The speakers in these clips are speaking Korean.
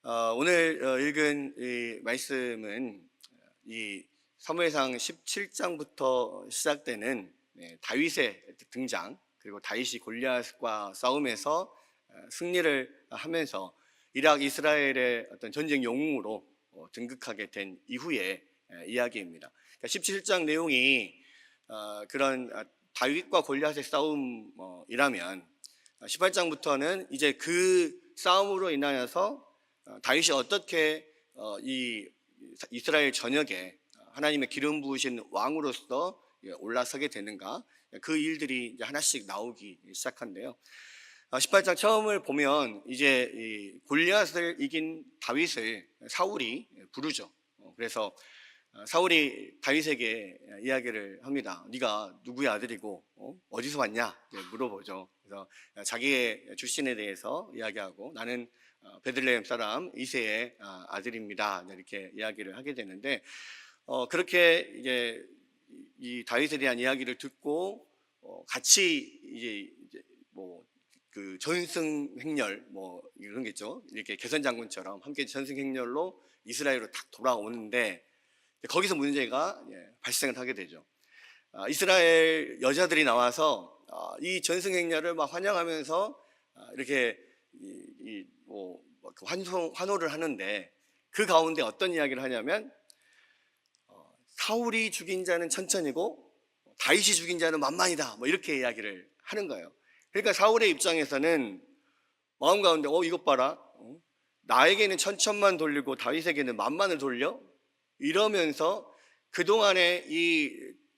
오늘 읽은 이 말씀은 이 사무엘상 17장부터 시작되는 다윗의 등장, 그리고 다윗이 골리앗과 싸움에서 승리를 하면서 이락 이스라엘의 어떤 전쟁 영웅으로 등극하게 된 이후의 이야기입니다. 그러니까 17장 내용이 그런 다윗과 골리앗의 싸움이라면 18장부터는 이제 그 싸움으로 인하여서 다윗이 어떻게 이 이스라엘 전역에 하나님의 기름 부으신 왕으로서 올라서게 되는가, 그 일들이 이제 하나씩 나오기 시작한데요. 18장 처음을 보면 이제 이 골리앗을 이긴 다윗을 사울이 부르죠. 그래서 사울이 다윗에게 이야기를 합니다. 네가 누구의 아들이고 어디서 왔냐 물어보죠. 그래서 자기의 출신에 대해서 이야기하고, 나는 베들레헴 사람 이새의 아들입니다, 이렇게 이야기를 하게 되는데, 그렇게 이제 이 다윗에 대한 이야기를 듣고 같이 이제 뭐 그 전승행렬 뭐 이런 게 있죠. 이렇게 개선장군처럼 함께 전승행렬로 이스라엘로 딱 돌아오는데, 거기서 문제가 발생을 하게 되죠. 이스라엘 여자들이 나와서 이 전승행렬을 막 환영하면서 이렇게 환호를 하는데, 그 가운데 어떤 이야기를 하냐면 사울이 죽인 자는 천천히고 다윗이 죽인 자는 만만이다, 뭐 이렇게 이야기를 하는 거예요. 그러니까 사울의 입장에서는 마음 가운데 이것 봐라, 나에게는 천천만 돌리고 다윗에게는 만만을 돌려? 이러면서 그동안에 이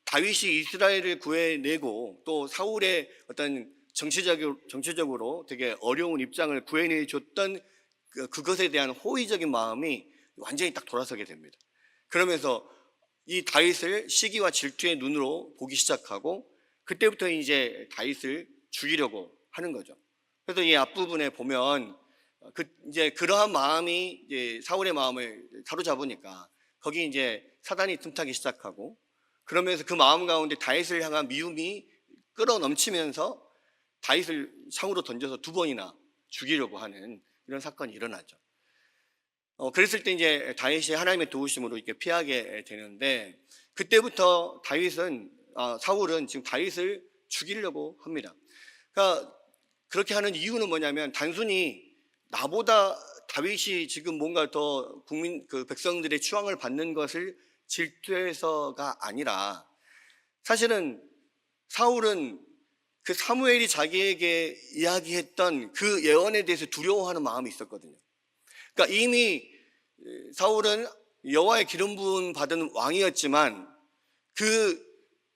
다윗이 이스라엘을 구해내고 또 사울의 어떤 정치적으로 되게 어려운 입장을 구해내줬던 그것에 대한 호의적인 마음이 완전히 딱 돌아서게 됩니다. 그러면서 이 다윗을 시기와 질투의 눈으로 보기 시작하고, 그때부터 이제 다윗을 죽이려고 하는 거죠. 그래서 이 앞부분에 보면 이제 그러한 마음이 이제 사울의 마음을 사로잡으니까 거기 이제 사단이 틈타기 시작하고, 그러면서 그 마음 가운데 다윗을 향한 미움이 끌어넘치면서 다윗을 창으로 던져서 2번이나 죽이려고 하는 이런 사건이 일어나죠. 그랬을 때 이제 다윗이 하나님의 도우심으로 이렇게 피하게 되는데, 그때부터 사울은 지금 다윗을 죽이려고 합니다. 그러니까 그렇게 하는 이유는 뭐냐면, 단순히 나보다 다윗이 지금 뭔가 더 백성들의 추앙을 받는 것을 질투해서가 아니라, 사실은 사울은 그 사무엘이 자기에게 이야기했던 그 예언에 대해서 두려워하는 마음이 있었거든요. 그러니까 이미 사울은 여호와의 기름 부음 받은 왕이었지만, 그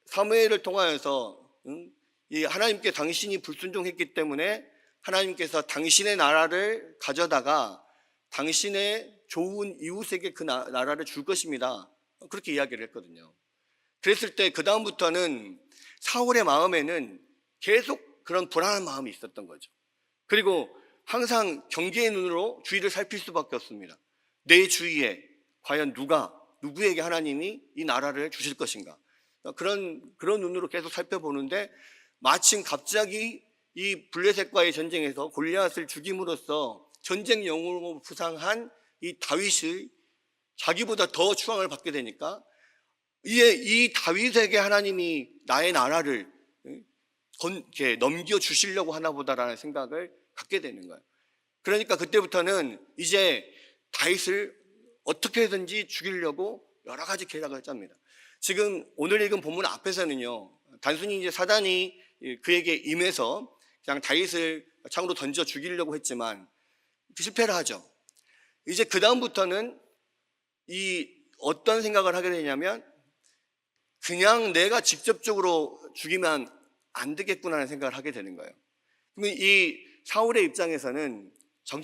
사무엘을 통하여서 이 하나님께 당신이 불순종했기 때문에 하나님께서 당신의 나라를 가져다가 당신의 좋은 이웃에게 그 나라를 줄 것입니다, 그렇게 이야기를 했거든요. 그랬을 때 그 다음부터는 사울의 마음에는 계속 그런 불안한 마음이 있었던 거죠. 그리고 항상 경계의 눈으로 주위를 살필 수밖에 없습니다. 내 주위에 과연 누구에게 하나님이 이 나라를 주실 것인가, 그런 눈으로 계속 살펴보는데, 마침 갑자기 이 블레셋과의 전쟁에서 골리앗을 죽임으로써 전쟁 영웅으로 부상한 이 다윗이 자기보다 더 추앙을 받게 되니까, 이 다윗에게 하나님이 나의 나라를 이렇게 넘겨주시려고 하나 보다라는 생각을 갖게 되는 거예요. 그러니까 그때부터는 이제 다윗을 어떻게든지 죽이려고 여러 가지 계략을 짭니다. 지금 오늘 읽은 본문 앞에서는요, 단순히 이제 사단이 그에게 임해서 그냥 다윗을 창으로 던져 죽이려고 했지만 실패를 하죠. 이제 그 다음부터는 어떤 생각을 하게 되냐면, 그냥 내가 직접적으로 죽이면 안 되겠구나라는 생각을 하게 되는 거예요. 그러면 이 사울의 입장에서는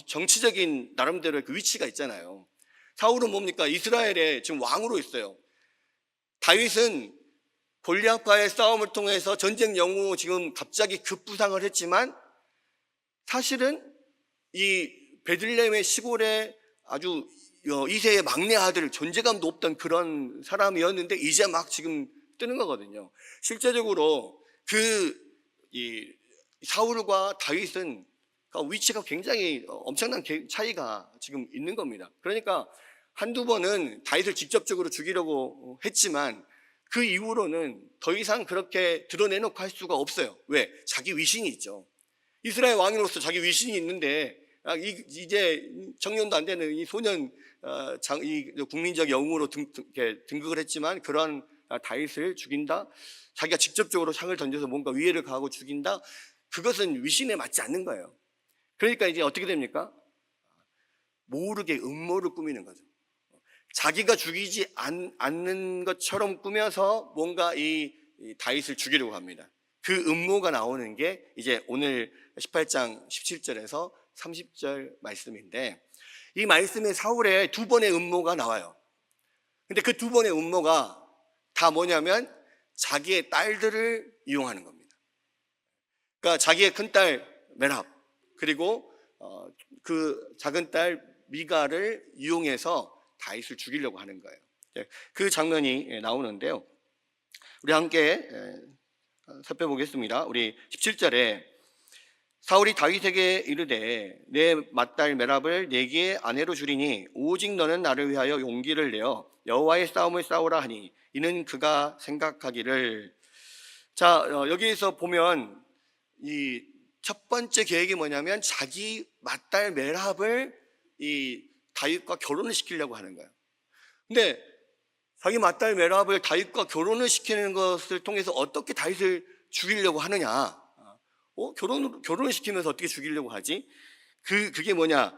정치적인 나름대로의 그 위치가 있잖아요. 사울은 뭡니까? 이스라엘의 지금 왕으로 있어요. 다윗은 골리앗과의 싸움을 통해서 전쟁 영웅으로 지금 갑자기 급부상을 했지만, 사실은 이 베들레헴의 시골에 아주 이새의 막내 아들, 존재감도 없던 그런 사람이었는데 이제 막 지금 뜨는 거거든요. 실제적으로 이 사울과 다윗은 위치가 굉장히 엄청난 차이가 지금 있는 겁니다. 그러니까 한두 번은 다윗을 직접적으로 죽이려고 했지만 그 이후로는 더 이상 그렇게 드러내놓고 할 수가 없어요. 왜? 자기 위신이 있죠. 이스라엘 왕으로서 자기 위신이 있는데 이제 청년도 안 되는 이 소년 이 국민적 영웅으로 등극을 했지만 그러한 다윗을 죽인다, 자기가 직접적으로 창을 던져서 뭔가 위해를 가하고 죽인다, 그것은 위신에 맞지 않는 거예요. 그러니까 이제 어떻게 됩니까? 모르게 음모를 꾸미는 거죠. 자기가 죽이지 않는 것처럼 꾸며서 뭔가 이 다윗을 죽이려고 합니다. 그 음모가 나오는 게 이제 오늘 18장 17절에서 30절 말씀인데, 이 말씀에 사울의 두 번의 음모가 나와요. 근데 그 두 번의 음모가 다 뭐냐면 자기의 딸들을 이용하는 겁니다. 그러니까 자기의 큰딸 메랍, 그리고 그 작은 딸 미가를 이용해서 다윗을 죽이려고 하는 거예요. 그 장면이 나오는데요. 우리 함께 살펴보겠습니다. 우리 17절에 사울이 다윗에게 이르되 내 맏딸 메랍을 내게 아내로 주리니 오직 너는 나를 위하여 용기를 내어 여호와의 싸움을 싸우라 하니 이는 그가 생각하기를. 자, 여기에서 보면 이 첫 번째 계획이 뭐냐면 자기 맏딸 메랍을 이 다윗과 결혼을 시키려고 하는 거예요. 근데 자기 맏딸 메랍을 다윗과 결혼을 시키는 것을 통해서 어떻게 다윗을 죽이려고 하느냐? 결혼을 시키면서 어떻게 죽이려고 하지? 그게 뭐냐?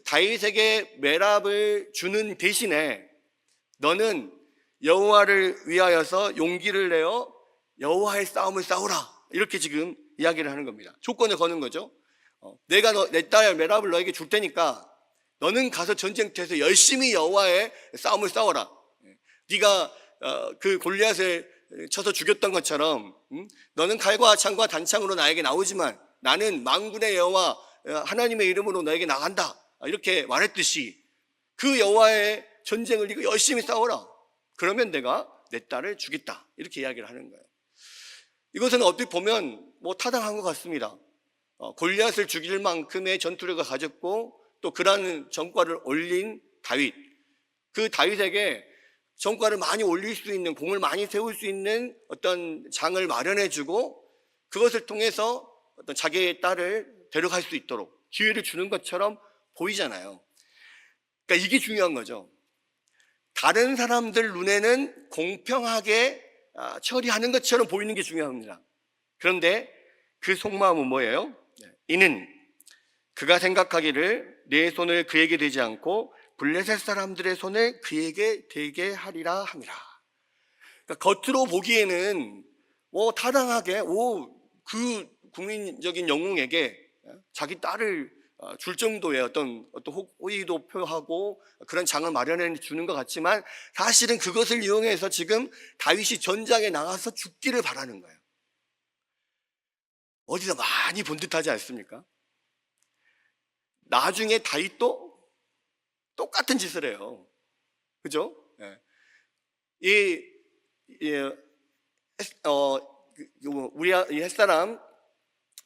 다윗에게 메랍을 주는 대신에 너는 여호와를 위하여서 용기를 내어 여호와의 싸움을 싸우라, 이렇게 지금 이야기를 하는 겁니다. 조건을 거는 거죠. 내가 내 딸 메랍을 너에게 줄 테니까 너는 가서 전쟁터에서 열심히 여호와의 싸움을 싸워라. 네가 그 골리앗을 쳐서 죽였던 것처럼 너는 칼과 창과 단창으로 나에게 나오지만 나는 만군의 여호와 하나님의 이름으로 너에게 나간다, 이렇게 말했듯이 그 여호와의 전쟁을 네가 열심히 싸워라. 그러면 내가 내 딸을 주겠다, 이렇게 이야기를 하는 거예요. 이것은 어떻게 보면 타당한 것 같습니다. 골리앗을 죽일 만큼의 전투력을 가졌고 또 그러한 전과를 올린 다윗, 그 다윗에게 전과를 많이 올릴 수 있는, 공을 많이 세울 수 있는 어떤 장을 마련해주고 그것을 통해서 어떤 자기의 딸을 데려갈 수 있도록 기회를 주는 것처럼 보이잖아요. 그러니까 이게 중요한 거죠. 다른 사람들 눈에는 공평하게 처리하는 것처럼 보이는 게 중요합니다. 그런데 그 속마음은 뭐예요? 이는 그가 생각하기를 내 손을 그에게 대지 않고 블레셋 사람들의 손을 그에게 대게 하리라 함이라. 그러니까 겉으로 보기에는 타당하게 그 국민적인 영웅에게 자기 딸을 줄 정도의 어떤 호의도 표하고 그런 장을 마련해 주는 것 같지만 사실은 그것을 이용해서 지금 다윗이 전장에 나가서 죽기를 바라는 거예요. 어디서 많이 본 듯하지 않습니까? 나중에 다윗도 똑같은 짓을 해요. 그죠? 우리 햇사람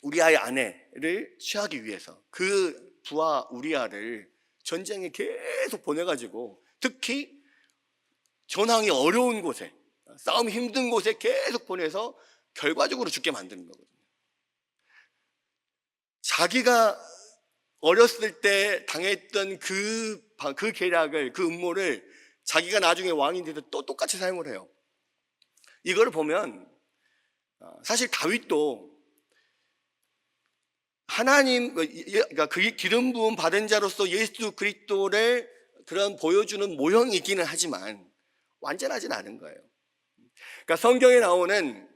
우리아의 아내를 취하기 위해서 그 부하 우리아를 전쟁에 계속 보내가지고 특히 전황이 어려운 곳에, 싸움이 힘든 곳에 계속 보내서 결과적으로 죽게 만드는 거거든요. 자기가 어렸을 때 당했던 그 계략을, 그 음모를 자기가 나중에 왕이 돼서 또 똑같이 사용을 해요. 이걸 보면 사실 다윗도 하나님, 그러니까 그 기름 부음 받은 자로서 예수 그리스도를 그런 보여주는 모형이기는 하지만 완전하진 않은 거예요. 그러니까 성경에 나오는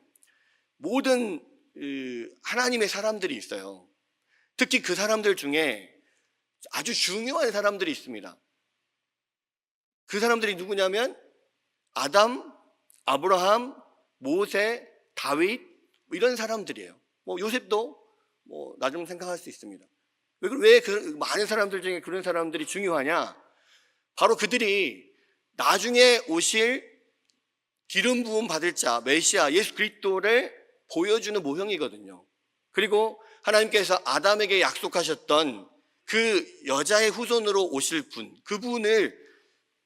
모든 하나님의 사람들이 있어요. 특히 그 사람들 중에 아주 중요한 사람들이 있습니다. 그 사람들이 누구냐면 아담, 아브라함, 모세, 다윗, 이런 사람들이에요. 요셉도 나중 생각할 수 있습니다. 왜 그 많은 사람들 중에 그런 사람들이 중요하냐? 바로 그들이 나중에 오실 기름 부음 받을 자 메시아 예수 그리스도를 보여주는 모형이거든요. 그리고 하나님께서 아담에게 약속하셨던 그 여자의 후손으로 오실 분, 그분을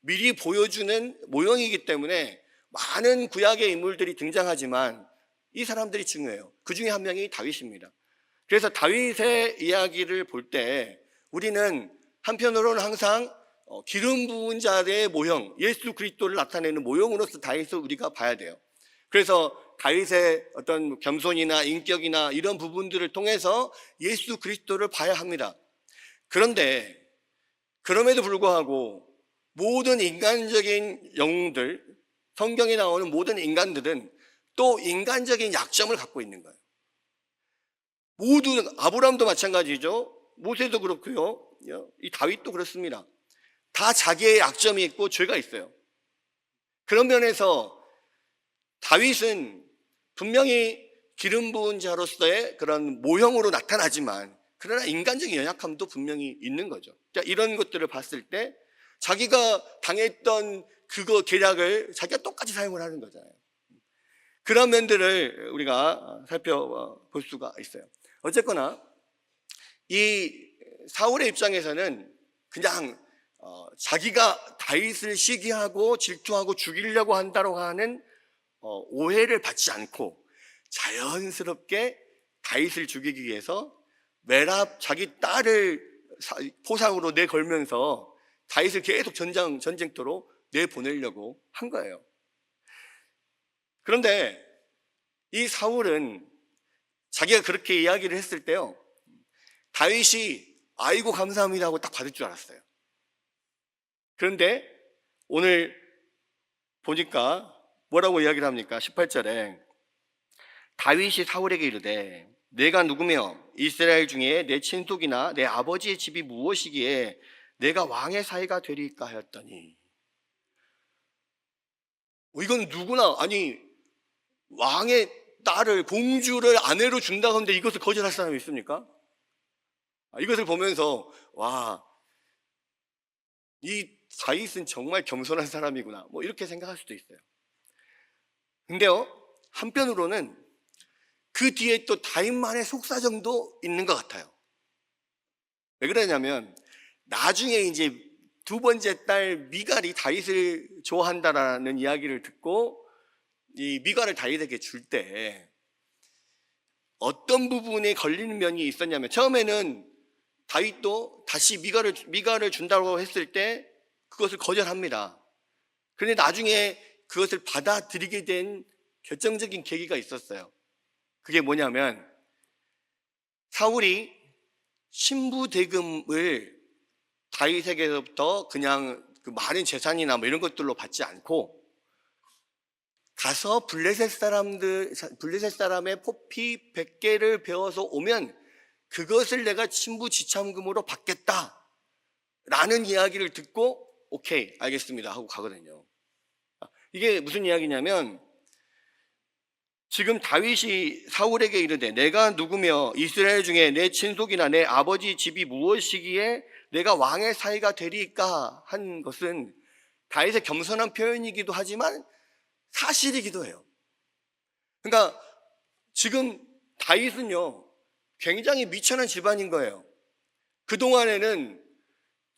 미리 보여주는 모형이기 때문에 많은 구약의 인물들이 등장하지만 이 사람들이 중요해요. 그 중에 한 명이 다윗입니다. 그래서 다윗의 이야기를 볼 때 우리는 한편으로는 항상 기름 부은 자의 모형, 예수 그리스도를 나타내는 모형으로서 다윗을 우리가 봐야 돼요. 그래서 다윗의 어떤 겸손이나 인격이나 이런 부분들을 통해서 예수 그리스도를 봐야 합니다. 그런데 그럼에도 불구하고 모든 인간적인 영웅들, 성경에 나오는 모든 인간들은 또 인간적인 약점을 갖고 있는 거예요. 모두, 아브라함도 마찬가지죠. 모세도 그렇고요. 이 다윗도 그렇습니다. 다 자기의 약점이 있고 죄가 있어요. 그런 면에서 다윗은 분명히 기름 부은 자로서의 그런 모형으로 나타나지만 그러나 인간적인 연약함도 분명히 있는 거죠. 그러니까 이런 것들을 봤을 때 자기가 당했던 그거 계략을 자기가 똑같이 사용을 하는 거잖아요. 그런 면들을 우리가 살펴볼 수가 있어요. 어쨌거나 이 사울의 입장에서는 그냥 자기가 다윗을 시기하고 질투하고 죽이려고 한다고 하는 오해를 받지 않고 자연스럽게 다윗을 죽이기 위해서 메랍 자기 딸을 포상으로 내걸면서 다윗을 계속 전쟁터로 내보내려고 한 거예요. 그런데 이 사울은 자기가 그렇게 이야기를 했을 때요, 다윗이 아이고 감사합니다 하고 딱 받을 줄 알았어요. 그런데 오늘 보니까 뭐라고 이야기를 합니까? 18절에 다윗이 사울에게 이르되 내가 누구며 이스라엘 중에 내 친속이나 내 아버지의 집이 무엇이기에 내가 왕의 사이가 되리까 하였더니, 이건 누구나, 아니 왕의 딸을, 공주를 아내로 준다고 하는데 이것을 거절할 사람이 있습니까? 이것을 보면서 와, 이 다윗은 정말 겸손한 사람이구나, 뭐 이렇게 생각할 수도 있어요. 근데요, 한편으로는 그 뒤에 또 다윗만의 속사정도 있는 것 같아요. 왜 그러냐면 나중에 이제 두 번째 딸 미갈이 다윗을 좋아한다라는 이야기를 듣고 이 미갈을 다윗에게 줄 때 어떤 부분에 걸리는 면이 있었냐면, 처음에는 다윗도 다시 미갈을 준다고 했을 때 그것을 거절합니다. 그런데 나중에 그것을 받아들이게 된 결정적인 계기가 있었어요. 그게 뭐냐면 사울이 신부 대금을 다윗에게서부터 그냥 그 많은 재산이나 뭐 이런 것들로 받지 않고 가서 블레셋 사람의 포피 100개를 배워서 오면 그것을 내가 신부 지참금으로 받겠다라는 이야기를 듣고 오케이 알겠습니다 하고 가거든요. 이게 무슨 이야기냐면, 지금 다윗이 사울에게 이르되 내가 누구며 이스라엘 중에 내 친속이나 내 아버지 집이 무엇이기에 내가 왕의 사이가 되리까 한 것은 다윗의 겸손한 표현이기도 하지만 사실이기도 해요. 그러니까 지금 다윗은요 굉장히 미천한 집안인 거예요. 그동안에는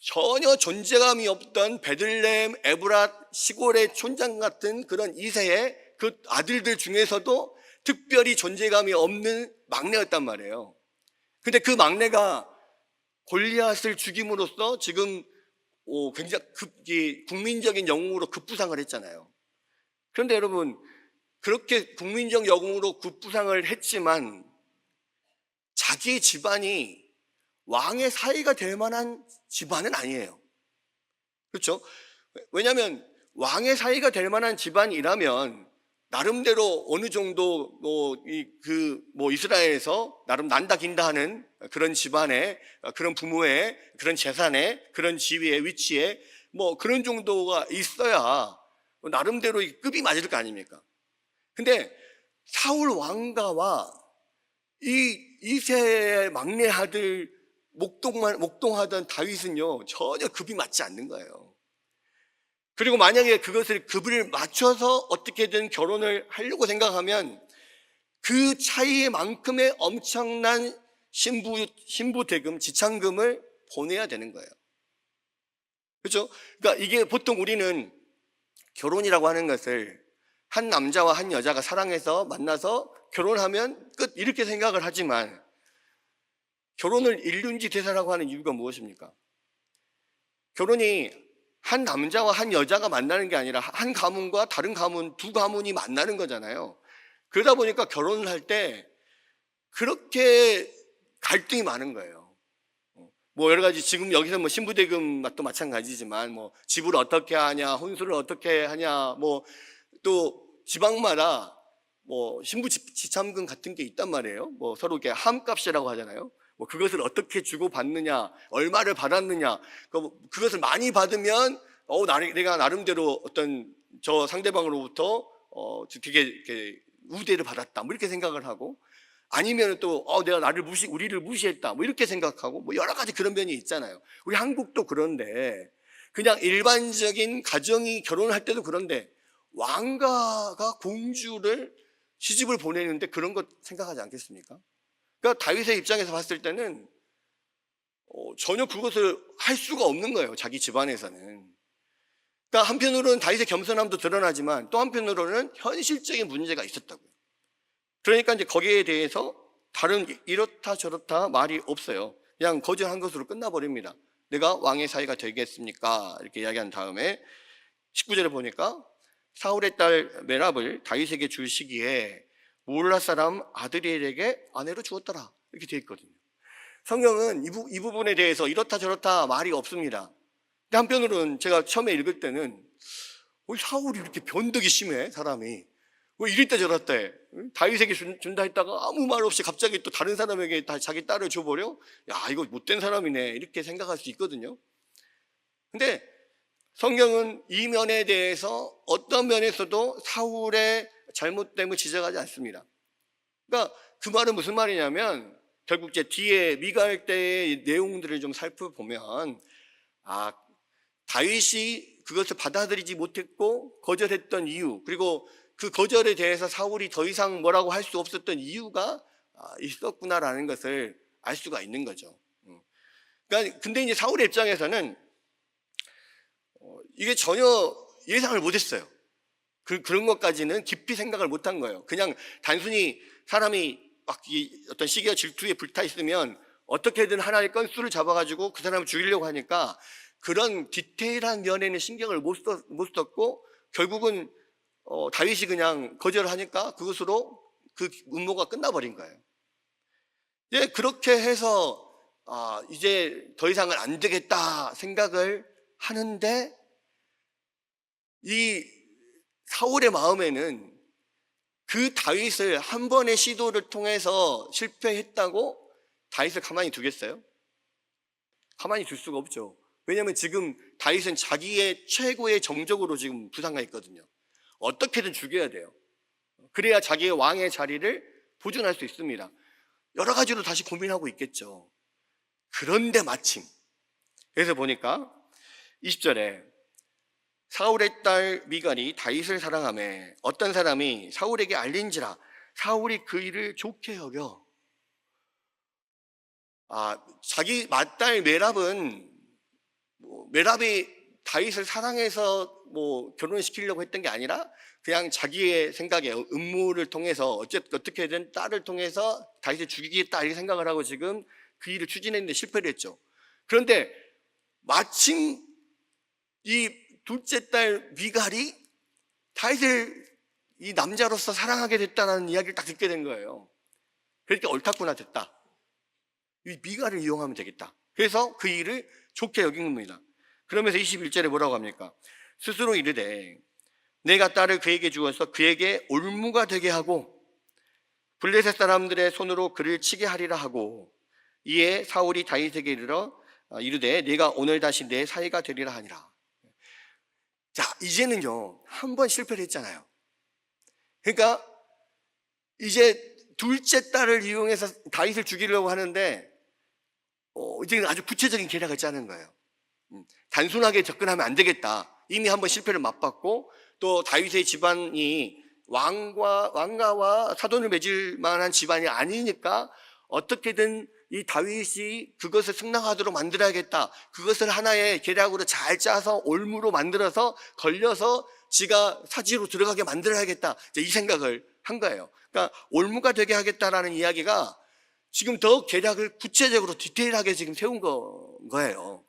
전혀 존재감이 없던 베들레헴 에브랏 시골의 촌장 같은 그런 2세의 그 아들들 중에서도 특별히 존재감이 없는 막내였단 말이에요. 근데 그 막내가 골리앗을 죽임으로써 지금 굉장히 국민적인 영웅으로 급부상을 했잖아요. 그런데 여러분, 그렇게 국민적 영웅으로 급부상을 했지만 자기의 집안이 왕의 사이가 될 만한 집안은 아니에요. 그렇죠? 왜냐하면 왕의 사이가 될 만한 집안이라면 나름대로 어느 정도 이스라엘에서 나름 난다 긴다 하는 그런 집안의, 그런 부모의, 그런 재산의, 그런 지위의 위치에 뭐 그런 정도가 있어야 나름대로 급이 맞을 거 아닙니까? 근데 사울 왕가와 이 2세의 막내 아들 목동하던 다윗은요 전혀 급이 맞지 않는 거예요. 그리고 만약에 그것을 급을 맞춰서 어떻게든 결혼을 하려고 생각하면 그 차이만큼의 엄청난 신부 대금, 지참금을 보내야 되는 거예요. 그렇죠? 그러니까 이게 보통 우리는 결혼이라고 하는 것을 한 남자와 한 여자가 사랑해서 만나서 결혼하면 끝 이렇게 생각을 하지만, 결혼을 일륜지대사라고 하는 이유가 무엇입니까? 결혼이 한 남자와 한 여자가 만나는 게 아니라 한 가문과 다른 가문, 두 가문이 만나는 거잖아요. 그러다 보니까 결혼을 할 때 그렇게 갈등이 많은 거예요. 뭐 여러 가지, 지금 여기서 뭐 신부대금 맛도 마찬가지지만 뭐 집을 어떻게 하냐, 혼수를 어떻게 하냐, 뭐 또 지방마다 뭐 신부 지참금 같은 게 있단 말이에요. 뭐 서로 이렇게 함값이라고 하잖아요. 뭐 그것을 어떻게 주고 받느냐, 얼마를 받았느냐, 그것을 많이 받으면 내가 나름대로 어떤 저 상대방으로부터 되게 이렇게 우대를 받았다, 뭐 이렇게 생각을 하고, 아니면 또 내가 우리를 무시했다, 뭐 이렇게 생각하고, 뭐 여러 가지 그런 면이 있잖아요. 우리 한국도 그런데, 그냥 일반적인 가정이 결혼을 할 때도 그런데, 왕가가 공주를 시집을 보내는데 그런 것 생각하지 않겠습니까? 그러니까 다윗의 입장에서 봤을 때는 전혀 그것을 할 수가 없는 거예요, 자기 집안에서는. 그러니까 한편으로는 다윗의 겸손함도 드러나지만 또 한편으로는 현실적인 문제가 있었다고요. 그러니까 이제 거기에 대해서 다른 이렇다 저렇다 말이 없어요. 그냥 거절한 것으로 끝나버립니다. 내가 왕의 사위가 되겠습니까? 이렇게 이야기한 다음에 19절에 보니까 사울의 딸 메랍을 다윗에게 줄 시기에 몰라 사람 아드리엘에게 아내로 주었더라, 이렇게 되어 있거든요. 성경은 이 부분에 대해서 이렇다 저렇다 말이 없습니다. 근데 한편으로는 제가 처음에 읽을 때는 사울이 이렇게 변덕이 심해, 사람이. 왜 이랬다 저랬다 해? 다윗에게 준다 했다가 아무 말 없이 갑자기 또 다른 사람에게 자기 딸을 줘버려? 야, 이거 못된 사람이네, 이렇게 생각할 수 있거든요. 근데 성경은 이 면에 대해서 어떤 면에서도 사울의 잘못됨을 지적하지 않습니다. 그러니까 그 말은 무슨 말이냐면, 결국 이제 뒤에 미갈 때의 내용들을 좀 살펴보면, 다윗이 그것을 받아들이지 못했고 거절했던 이유, 그리고 그 거절에 대해서 사울이 더 이상 뭐라고 할 수 없었던 이유가 있었구나라는 것을 알 수가 있는 거죠. 그러니까 근데 이제 사울의 입장에서는 이게 전혀 예상을 못했어요. 그런 것까지는 깊이 생각을 못한 거예요. 그냥 단순히 사람이 막 어떤 시기와 질투에 불타 있으면 어떻게든 하나의 건수를 잡아가지고 그 사람을 죽이려고 하니까 그런 디테일한 면에는 신경을 못 썼고, 결국은 다윗이 그냥 거절을 하니까 그것으로 그 음모가 끝나버린 거예요. 예, 그렇게 해서 이제 더 이상은 안 되겠다 생각을 하는데, 이 사울의 마음에는 그 다윗을 한 번의 시도를 통해서 실패했다고 다윗을 가만히 두겠어요? 가만히 둘 수가 없죠. 왜냐하면 지금 다윗은 자기의 최고의 정적으로 지금 부상가 있거든요. 어떻게든 죽여야 돼요. 그래야 자기의 왕의 자리를 보존할 수 있습니다. 여러 가지로 다시 고민하고 있겠죠. 그런데 마침, 그래서 보니까 20절에 사울의 딸 미갈이 다윗을 사랑하며 어떤 사람이 사울에게 알린지라 사울이 그 일을 좋게 여겨. 자기 맏딸 메랍은 메랍이 다윗을 사랑해서 결혼을 시키려고 했던 게 아니라 그냥 자기의 생각에 음모를 통해서 어떻게든 딸을 통해서 다윗을 죽이겠다 이렇게 생각을 하고 지금 그 일을 추진했는데 실패를 했죠. 그런데 마침 이 둘째 딸 미갈이 다윗을 이 남자로서 사랑하게 됐다는 이야기를 딱 듣게 된 거예요. 그렇게 옳았구나, 됐다. 이 미갈을 이용하면 되겠다. 그래서 그 일을 좋게 여긴 겁니다. 그러면서 21절에 뭐라고 합니까? 스스로 이르되 내가 딸을 그에게 주어서 그에게 올무가 되게 하고 블레셋 사람들의 손으로 그를 치게 하리라 하고, 이에 사울이 다윗에게 이르되 내가 오늘 다시 내 사위가 되리라 하니라. 자, 이제는요, 한 번 실패를 했잖아요. 그러니까 이제 둘째 딸을 이용해서 다윗을 죽이려고 하는데 이제는 아주 구체적인 계략을 짜는 거예요. 단순하게 접근하면 안 되겠다. 이미 한 번 실패를 맛봤고, 또 다윗의 집안이 왕가와 사돈을 맺을 만한 집안이 아니니까 어떻게든 이 다윗이 그것을 승낙하도록 만들어야겠다. 그것을 하나의 계략으로 잘 짜서 올무로 만들어서 걸려서 지가 사지로 들어가게 만들어야겠다. 이제 이 생각을 한 거예요. 그러니까 올무가 되게 하겠다라는 이야기가 지금 더 계략을 구체적으로 디테일하게 지금 세운 거예요.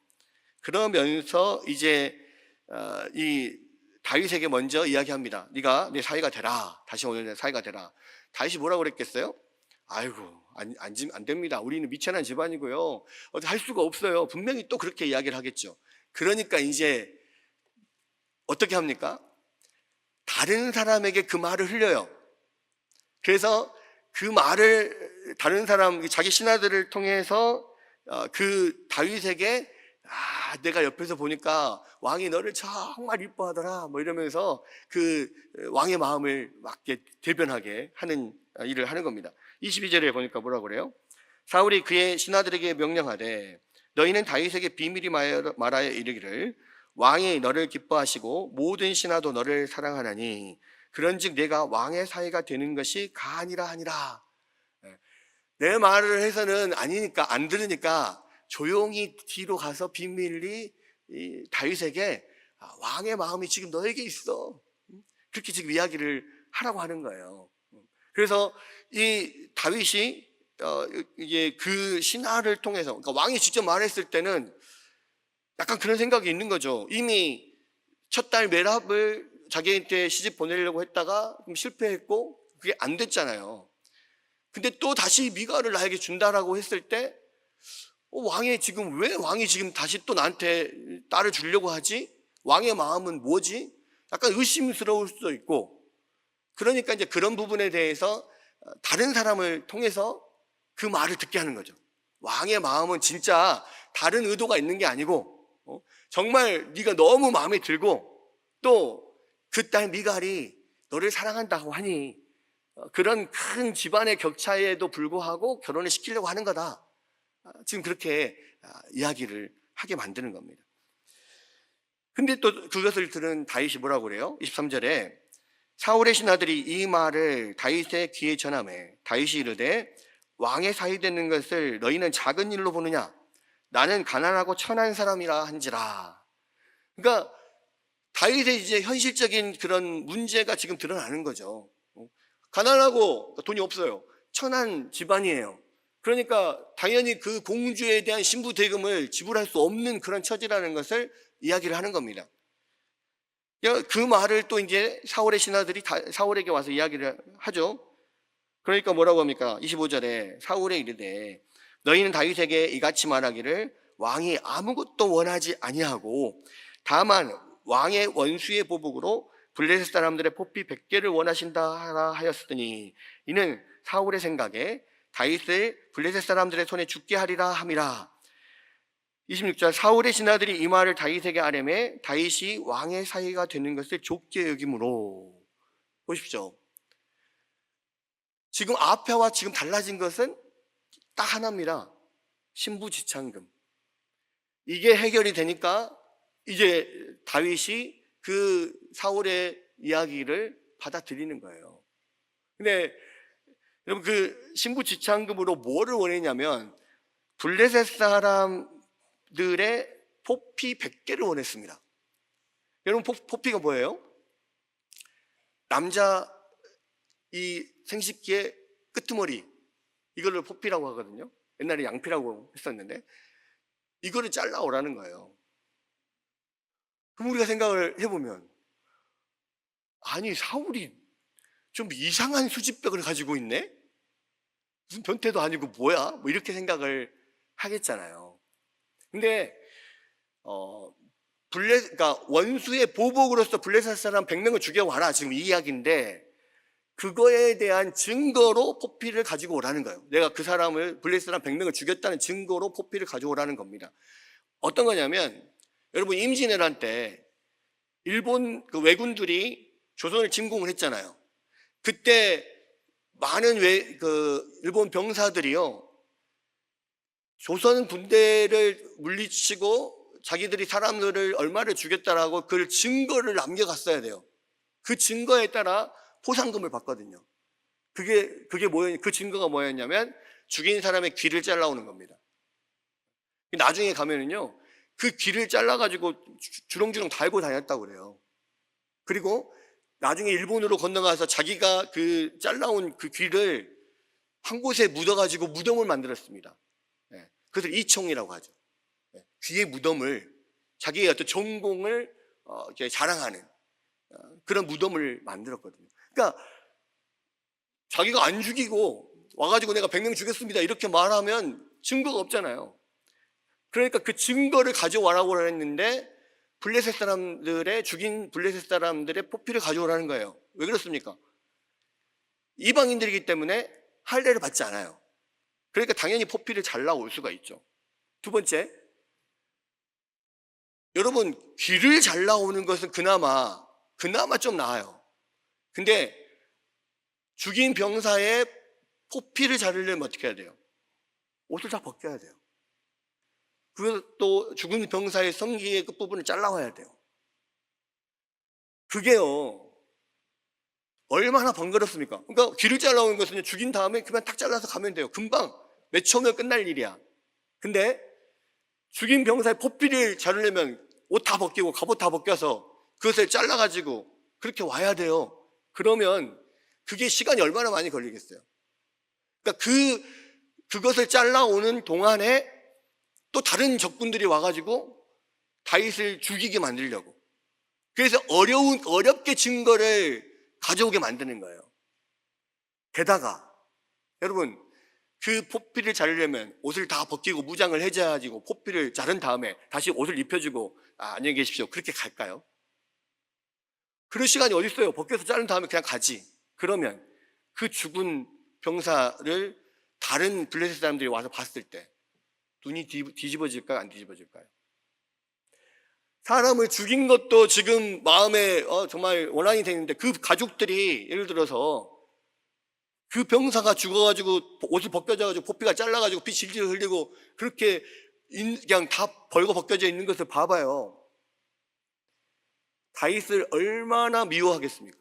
그러면서 이제 이 다윗에게 먼저 이야기합니다. 네가 내 사위가 되라. 다시 오늘 내 사위가 되라. 다윗이 뭐라고 그랬겠어요? 아이고 안 됩니다. 우리는 미천한 집안이고요. 할 수가 없어요. 분명히 또 그렇게 이야기를 하겠죠. 그러니까 이제 어떻게 합니까? 다른 사람에게 그 말을 흘려요. 그래서 그 말을 다른 사람, 자기 신하들을 통해서 그 다윗에게 내가 옆에서 보니까 왕이 너를 정말 이뻐하더라 뭐 이러면서 그 왕의 마음을 막 대변하게 하는 일을 하는 겁니다. 22절에 보니까 뭐라고 그래요? 사울이 그의 신하들에게 명령하되 너희는 다윗에게 비밀히 말하여 이르기를 왕이 너를 기뻐하시고 모든 신하도 너를 사랑하나니 그런즉 내가 왕의 사위가 되는 것이 가하니라 하니라. 내 말을 해서는 아니니까 안 들으니까 조용히 뒤로 가서 비밀리 다윗에게 왕의 마음이 지금 너에게 있어. 그렇게 지금 이야기를 하라고 하는 거예요. 그래서 이 다윗이 이게 그 신하를 통해서, 그러니까 왕이 직접 말했을 때는 약간 그런 생각이 있는 거죠. 이미 첫 딸 메랍을 자기한테 시집 보내려고 했다가 실패했고 그게 안 됐잖아요. 근데 또 다시 미가를 나에게 준다라고 했을 때 왜 왕이 지금 다시 또 나한테 딸을 주려고 하지? 왕의 마음은 뭐지? 약간 의심스러울 수도 있고, 그러니까 이제 그런 부분에 대해서 다른 사람을 통해서 그 말을 듣게 하는 거죠. 왕의 마음은 진짜 다른 의도가 있는 게 아니고 정말 네가 너무 마음에 들고 또 그 딸 미갈이 너를 사랑한다고 하니 그런 큰 집안의 격차에도 불구하고 결혼을 시키려고 하는 거다. 지금 그렇게 이야기를 하게 만드는 겁니다. 근데 또 그것을 들은 다윗이 뭐라고 그래요? 23절에 사울의 신하들이 이 말을 다윗의 귀에 전하매 다윗이 이르되 왕의 사위 되는 것을 너희는 작은 일로 보느냐? 나는 가난하고 천한 사람이라 한지라. 그러니까 다윗의 이제 현실적인 그런 문제가 지금 드러나는 거죠. 가난하고 돈이 없어요. 천한 집안이에요. 그러니까 당연히 그 공주에 대한 신부 대금을 지불할 수 없는 그런 처지라는 것을 이야기를 하는 겁니다. 그 말을 또 이제 사울의 신하들이 사울에게 와서 이야기를 하죠. 그러니까 뭐라고 합니까? 25절에 사울에 이르되 너희는 다윗에게 이같이 말하기를 왕이 아무것도 원하지 아니하고 다만 왕의 원수의 보복으로 블레셋 사람들의 포피 100개를 원하신다 하였으니 이는 사울의 생각에 다윗을 블레셋 사람들의 손에 죽게 하리라 함이라. 26절 사울의 신하들이 이 말을 다윗에게 아뢰매 다윗이 왕의 사위가 되는 것을 좁게 여김으로. 보십시오. 지금 앞에와 지금 달라진 것은 딱 하나입니다. 신부지창금. 이게 해결이 되니까 이제 다윗이 그 사울의 이야기를 받아들이는 거예요. 근데 여러분 그 신부지창금으로 뭐를 원했냐면 블레셋 사람들의 포피 100개를 원했습니다. 여러분 포피가 뭐예요? 남자 이 생식기의 끄트머리, 이거를 포피라고 하거든요. 옛날에 양피라고 했었는데 이거를 잘라오라는 거예요. 그럼 우리가 생각을 해보면 아니 사울이 좀 이상한 수집벽을 가지고 있네? 무슨 변태도 아니고 뭐야? 뭐 이렇게 생각을 하겠잖아요. 근데 그러니까 원수의 보복으로서 블레셋 사람 100명을 죽여와라, 지금 이 이야기인데 그거에 대한 증거로 포피를 가지고 오라는 거예요. 내가 그 사람을 블레셋 사람 100명을 죽였다는 증거로 포피를 가져오라는 겁니다. 어떤 거냐면 여러분 임진왜란 때 일본 그 왜군들이 조선을 침공을 했잖아요. 그때 많은 일본 병사들이요 조선 군대를 물리치고 자기들이 사람들을 얼마를 죽였다라고 그 증거를 남겨갔어야 돼요. 그 증거에 따라 포상금을 받거든요. 그 증거가 뭐였냐면 죽인 사람의 귀를 잘라오는 겁니다. 나중에 가면은요, 그 귀를 잘라가지고 주렁주렁 달고 다녔다고 그래요. 그리고 나중에 일본으로 건너가서 자기가 그 잘라온 그 귀를 한 곳에 묻어가지고 무덤을 만들었습니다. 그것을 이총이라고 하죠. 귀의 무덤을, 자기의 어떤 전공을 이렇게 자랑하는 그런 무덤을 만들었거든요. 그러니까 자기가 안 죽이고 와가지고 내가 100명 죽였습니다 이렇게 말하면 증거가 없잖아요. 그러니까 그 증거를 가져와라고 했는데 블레셋 사람들의, 죽인 블레셋 사람들의 포피를 가져오라는 거예요. 왜 그렇습니까? 이방인들이기 때문에 할례를 받지 않아요. 그러니까 당연히 포피를 잘라올 수가 있죠. 두 번째, 여러분, 귀를 잘라오는 것은 그나마 좀 나아요. 근데 죽인 병사의 포피를 자르려면 어떻게 해야 돼요? 옷을 다 벗겨야 돼요. 그리고 또 죽은 병사의 성기의 끝부분을 잘라와야 돼요. 그게요, 얼마나 번거롭습니까? 그러니까 귀를 잘라오는 것은 죽인 다음에 그만 탁 잘라서 가면 돼요. 금방 몇 초면 끝날 일이야. 근데 죽인 병사의 포피를 자르려면 옷 다 벗기고 갑옷 다 벗겨서 그것을 잘라가지고 그렇게 와야 돼요. 그러면 그게 시간이 얼마나 많이 걸리겠어요? 그러니까 그것을 잘라오는 동안에 또 다른 적군들이 와가지고 다윗을 죽이게 만들려고. 그래서 어렵게 증거를 가져오게 만드는 거예요. 게다가 여러분, 그 포피를 자르려면 옷을 다 벗기고 무장을 해줘가지고 포피를 자른 다음에 다시 옷을 입혀주고 안녕히 계십시오 그렇게 갈까요? 그럴 시간이 어디 있어요? 벗겨서 자른 다음에 그냥 가지. 그러면 그 죽은 병사를 다른 블레셋 사람들이 와서 봤을 때 눈이 뒤집어질까요? 안 뒤집어질까요? 사람을 죽인 것도 지금 마음에 정말 원한이 되는데 그 가족들이 예를 들어서 그 병사가 죽어가지고 옷을 벗겨져가지고 포피가 잘라가지고 피 질질 흘리고 그렇게 그냥 다 벌거 벗겨져 있는 것을 봐봐요. 다윗을 얼마나 미워하겠습니까?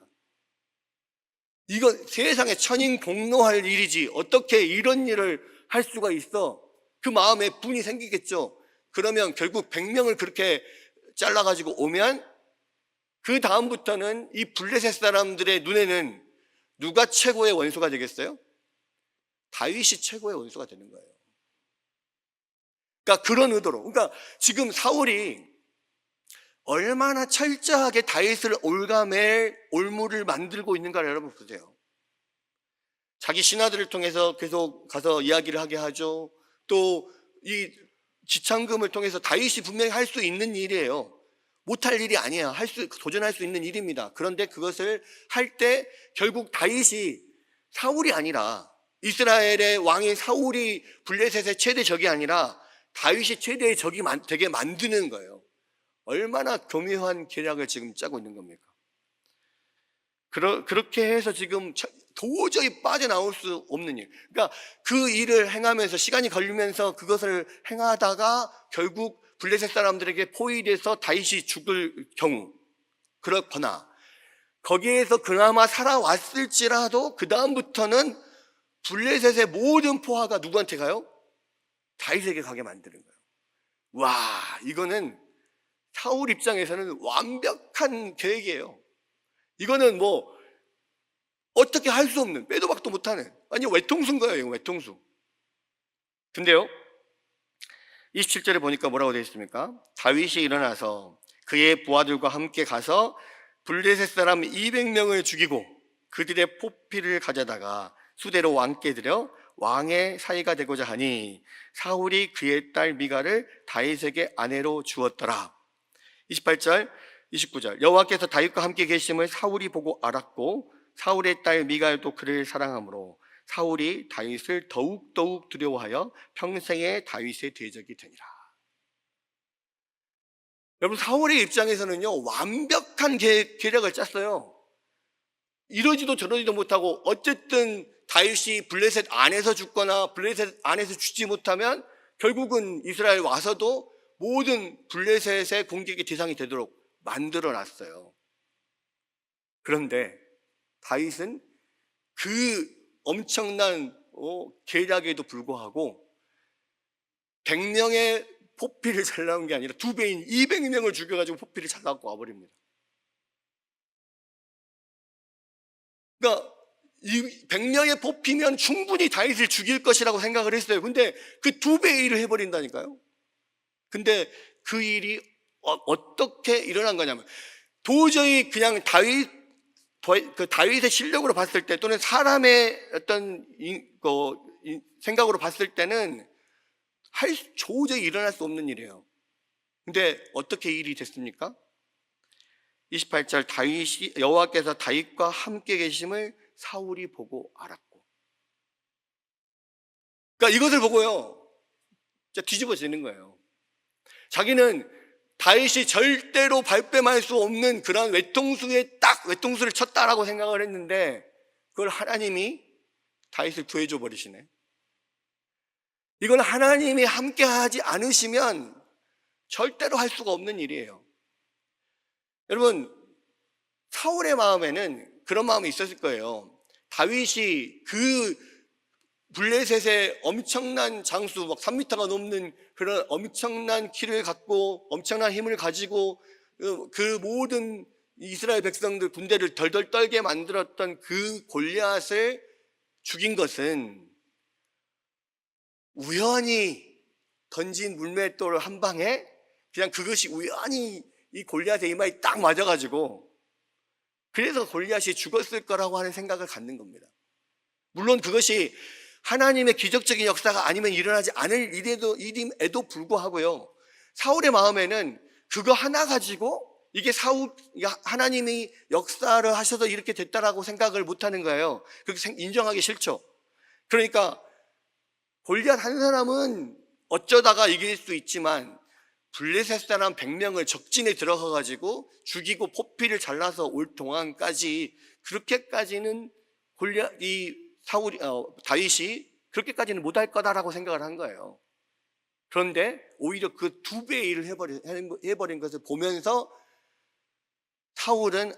이건 세상에 천인공노할 일이지 어떻게 이런 일을 할 수가 있어? 그 마음에 분이 생기겠죠. 그러면 결국 100명을 그렇게 잘라가지고 오면 그 다음부터는 이 블레셋 사람들의 눈에는 누가 최고의 원수가 되겠어요? 다윗이 최고의 원수가 되는 거예요. 그러니까 그런 의도로. 그러니까 지금 사울이 얼마나 철저하게 다윗을 올가맬 올무를 만들고 있는가를 여러분 보세요. 자기 신하들을 통해서 계속 가서 이야기를 하게 하죠. 또 이 지창금을 통해서 다윗이 분명히 할 수 있는 일이에요. 못할 일이 아니야. 도전할 수 있는 일입니다. 그런데 그것을 할 때 결국 다윗이 사울이 아니라 이스라엘의 왕인 사울이 블레셋의 최대 적이 아니라 다윗이 최대의 적이 되게 만드는 거예요. 얼마나 교묘한 계략을 지금 짜고 있는 겁니까? 그렇게 해서 지금 도저히 빠져나올 수 없는 일. 그러니까 그 일을 행하면서 시간이 걸리면서 그것을 행하다가 결국 블레셋 사람들에게 포위돼서 다윗이 죽을 경우, 그렇거나 거기에서 그나마 살아왔을지라도 그 다음부터는 블레셋의 모든 포화가 누구한테 가요? 다윗에게 가게 만드는 거예요. 와, 이거는 사울 입장에서는 완벽한 계획이에요. 이거는 뭐 어떻게 할 수 없는, 빼도 박도 못하는, 아니 외통수인 거예요. 이거 외통수. 근데요 27절에 보니까 뭐라고 되어 있습니까? 다윗이 일어나서 그의 부하들과 함께 가서 블레셋 사람 200명을 죽이고 그들의 포피를 가져다가 수대로 왕께 드려 왕의 사이가 되고자 하니 사울이 그의 딸 미갈을 다윗에게 아내로 주었더라. 28절 29절 여호와께서 다윗과 함께 계심을 사울이 보고 알았고 사울의 딸 미갈도 그를 사랑하므로 사울이 다윗을 더욱 두려워하여 평생에 다윗의 대적이 되니라. 여러분, 사울의 입장에서는요 완벽한 계략을 짰어요. 이러지도 저러지도 못하고 어쨌든 다윗이 블레셋 안에서 죽거나 블레셋 안에서 죽지 못하면 결국은 이스라엘 와서도 모든 블레셋의 공격의 대상이 되도록 만들어놨어요. 그런데 다윗은 그 엄청난 계략에도 불구하고 100명의 포피를 잘 나온 게 아니라 2배인 200명을 죽여가지고 포피를 잘 나고 와버립니다. 그러니까 100명의 포피면 충분히 다윗을 죽일 것이라고 생각을 했어요. 근데 그 2배의 일을 해버린다니까요. 근데 그 일이 어떻게 일어난 거냐면, 도저히 그냥 다윗의 실력으로 봤을 때, 또는 사람의 어떤 생각으로 봤을 때는 도저히 일어날 수 없는 일이에요. 근데 어떻게 일이 됐습니까? 28절, 여호와께서 다윗과 함께 계심을 사울이 보고 알았고. 그러니까 이것을 보고요, 진짜 뒤집어지는 거예요. 자기는 다윗이 절대로 발뺌할 수 없는 그런 외통수를 쳤다라고 생각을 했는데, 그걸 하나님이 다윗을 구해줘 버리시네. 이건 하나님이 함께 하지 않으시면 절대로 할 수가 없는 일이에요. 여러분, 사울의 마음에는 그런 마음이 있었을 거예요. 다윗이 그 블레셋의 엄청난 장수, 막 3m가 넘는 그런 엄청난 키를 갖고 엄청난 힘을 가지고 그 모든 이스라엘 백성들 군대를 덜덜 떨게 만들었던 그 골리앗을 죽인 것은 우연히 던진 물맷돌 한 방에 그냥 그것이 우연히 이 골리앗의 이마에 딱 맞아가지고, 그래서 골리앗이 죽었을 거라고 하는 생각을 갖는 겁니다. 물론 그것이 하나님의 기적적인 역사가 아니면 일어나지 않을 일임에도 불구하고요, 사울의 마음에는 그거 하나 가지고 이게 하나님이 역사를 하셔서 이렇게 됐다라고 생각을 못하는 거예요. 그렇게 인정하기 싫죠. 그러니까 골리앗 한 사람은 어쩌다가 이길 수 있지만, 블레셋 사람 100명을 적진에 들어가 가지고 죽이고 포피를 잘라서 올 동안까지, 그렇게까지는 다윗이 그렇게까지는 못할 거다라고 생각을 한 거예요. 그런데 오히려 그 2배의 일을 해버린 것을 보면서 사울은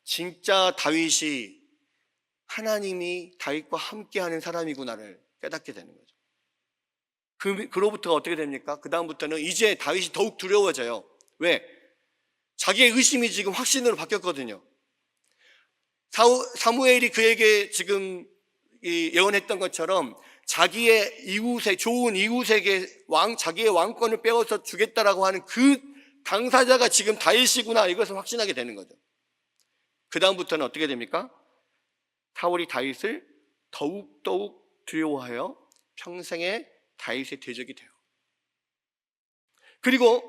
진짜 다윗이 하나님이 다윗과 함께하는 사람이구나를 깨닫게 되는 거죠. 그로부터가 어떻게 됩니까? 그 다음부터는 이제 다윗이 더욱 두려워져요. 왜? 자기의 의심이 지금 확신으로 바뀌었거든요. 사무엘이 그에게 지금 예언했던 것처럼 자기의 좋은 이웃에게 자기의 왕권을 빼앗아 주겠다라고 하는 그 당사자가 지금 다윗이구나, 이것을 확신하게 되는 거죠. 그 다음부터는 어떻게 됩니까? 사울이 다윗을 더욱 두려워하여 평생에 다윗의 대적이 돼요. 그리고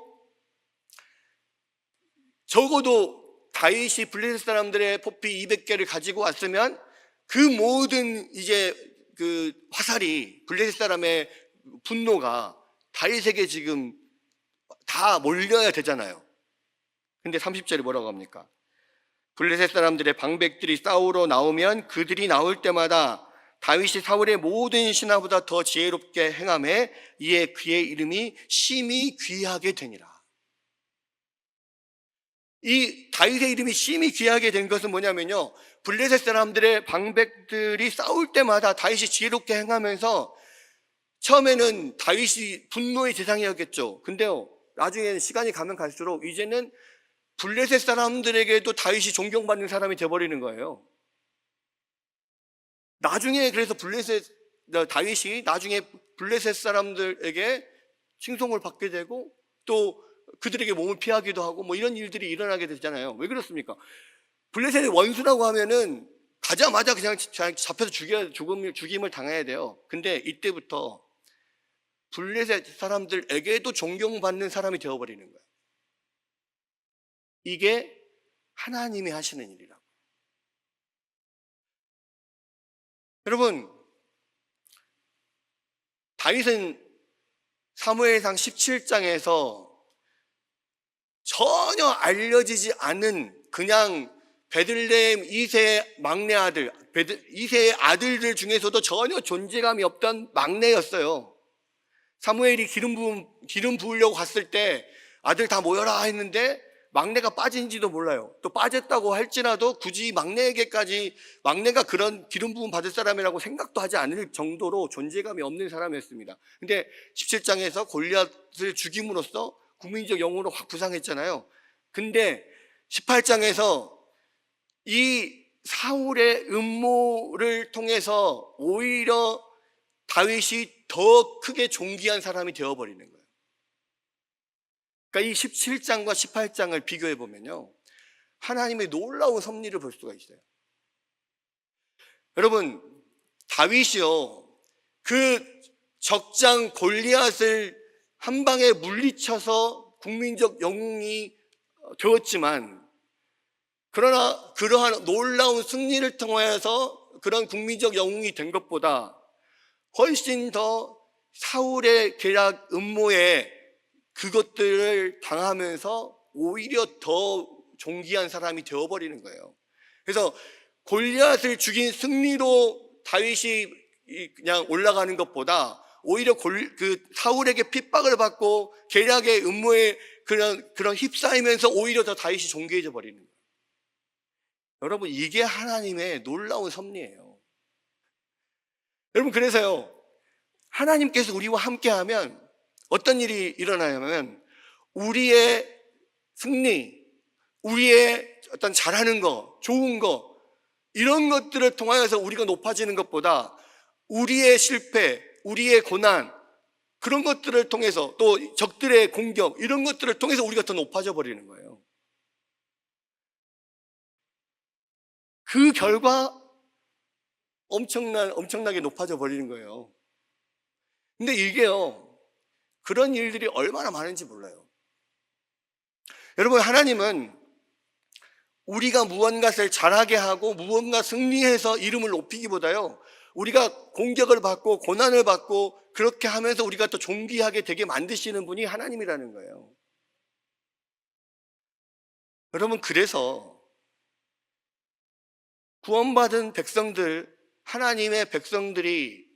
적어도 다윗이 블레셋 사람들의 포피 200개를 가지고 왔으면 그 모든 이제 그 화살이, 블레셋 사람의 분노가 다윗에게 지금 다 몰려야 되잖아요. 근데 30절에 뭐라고 합니까? 블레셋 사람들의 방백들이 싸우러 나오면 그들이 나올 때마다 다윗이 사울의 모든 신하보다 더 지혜롭게 행하매 이에 그의 이름이 심히 귀하게 되니라. 이 다윗의 이름이 심히 귀하게 된 것은 뭐냐면요, 블레셋 사람들의 방백들이 싸울 때마다 다윗이 지혜롭게 행하면서, 처음에는 다윗이 분노의 대상이었겠죠. 근데요, 나중에는 시간이 가면 갈수록 이제는 블레셋 사람들에게도 다윗이 존경받는 사람이 되어버리는 거예요. 나중에 그래서 다윗이 나중에 블레셋 사람들에게 칭송을 받게 되고, 또 그들에게 몸을 피하기도 하고, 뭐 이런 일들이 일어나게 되잖아요. 왜 그렇습니까? 블레셋의 원수라고 하면은 가자마자 그냥 잡혀서 죽임을 당해야 돼요. 근데 이때부터 블레셋 사람들에게도 존경받는 사람이 되어버리는 거예요. 이게 하나님이 하시는 일이라고. 여러분, 다윗은 사무엘상 17장에서 전혀 알려지지 않은 그냥 베들레헴 2세 막내 아들, 2세의 아들들 중에서도 전혀 존재감이 없던 막내였어요. 사무엘이 기름 부으려고 갔을 때 아들 다 모여라 했는데 막내가 빠진지도 몰라요. 또 빠졌다고 할지라도 굳이 막내가 그런 기름 부음 받을 사람이라고 생각도 하지 않을 정도로 존재감이 없는 사람이었습니다. 근데 17장에서 골리앗을 죽임으로써 국민적 영웅으로 확 부상했잖아요. 근데 18장에서 이 사울의 음모를 통해서 오히려 다윗이 더 크게 존귀한 사람이 되어버리는 거예요. 그러니까 이 17장과 18장을 비교해 보면요, 하나님의 놀라운 섭리를 볼 수가 있어요. 여러분, 다윗이요, 그 적장 골리앗을 한 방에 물리쳐서 국민적 영웅이 되었지만, 그러나 그러한 놀라운 승리를 통하여서 그런 국민적 영웅이 된 것보다 훨씬 더 사울의 계략 음모에 그것들을 당하면서 오히려 더 존귀한 사람이 되어버리는 거예요. 그래서 골리앗을 죽인 승리로 다윗이 그냥 올라가는 것보다 오히려 그 사울에게 핍박을 받고 계략의 음모에 그런 휩싸이면서 오히려 더 다윗이 존귀해져 버리는 거예요. 여러분, 이게 하나님의 놀라운 섭리예요. 여러분, 그래서요, 하나님께서 우리와 함께하면 어떤 일이 일어나냐면 우리의 승리, 우리의 어떤 잘하는 거, 좋은 거, 이런 것들을 통하여서 우리가 높아지는 것보다 우리의 실패, 우리의 고난, 그런 것들을 통해서 또 적들의 공격, 이런 것들을 통해서 우리가 더 높아져 버리는 거예요. 그 결과 엄청나게 높아져 버리는 거예요. 근데 이게요, 그런 일들이 얼마나 많은지 몰라요. 여러분, 하나님은 우리가 무언가를 잘하게 하고 무언가 승리해서 이름을 높이기보다요, 우리가 공격을 받고 고난을 받고 그렇게 하면서 우리가 또 존귀하게 되게 만드시는 분이 하나님이라는 거예요. 여러분, 그래서 구원받은 백성들, 하나님의 백성들이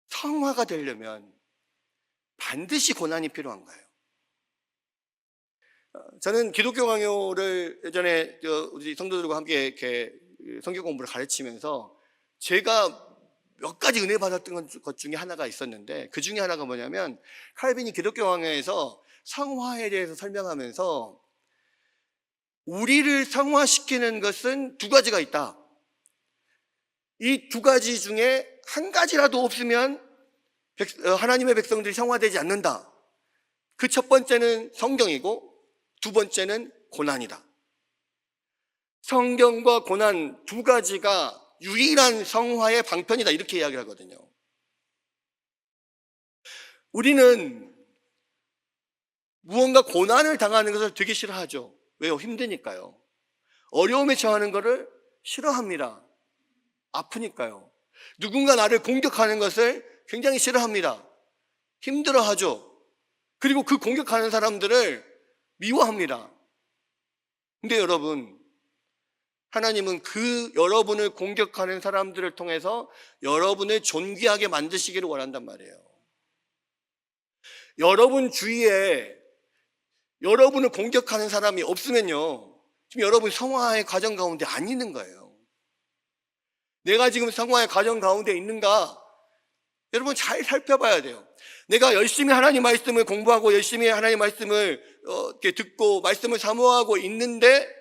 성화가 되려면 반드시 고난이 필요한 거예요. 저는 기독교 강요를 예전에 우리 성도들과 함께 이렇게 성경 공부를 가르치면서 제가 몇 가지 은혜 받았던 것 중에 하나가 있었는데, 그 중에 하나가 뭐냐면 칼빈이 기독교 강요에서 성화에 대해서 설명하면서 우리를 성화시키는 것은 두 가지가 있다. 이 두 가지 중에 한 가지라도 없으면 하나님의 백성들이 성화되지 않는다. 그 첫 번째는 성경이고 두 번째는 고난이다. 성경과 고난 두 가지가 유일한 성화의 방편이다, 이렇게 이야기를 하거든요. 우리는 무언가 고난을 당하는 것을 되게 싫어하죠. 왜요? 힘드니까요. 어려움에 처하는 것을 싫어합니다. 아프니까요. 누군가 나를 공격하는 것을 굉장히 싫어합니다. 힘들어하죠. 그리고 그 공격하는 사람들을 미워합니다. 근데 여러분, 하나님은 그 여러분을 공격하는 사람들을 통해서 여러분을 존귀하게 만드시기를 원한단 말이에요. 여러분 주위에 여러분을 공격하는 사람이 없으면요, 지금 여러분 성화의 과정 가운데 안 있는 거예요. 내가 지금 성화의 과정 가운데 있는가? 여러분 잘 살펴봐야 돼요. 내가 열심히 하나님 말씀을 공부하고 열심히 하나님 말씀을 이렇게 듣고 말씀을 사모하고 있는데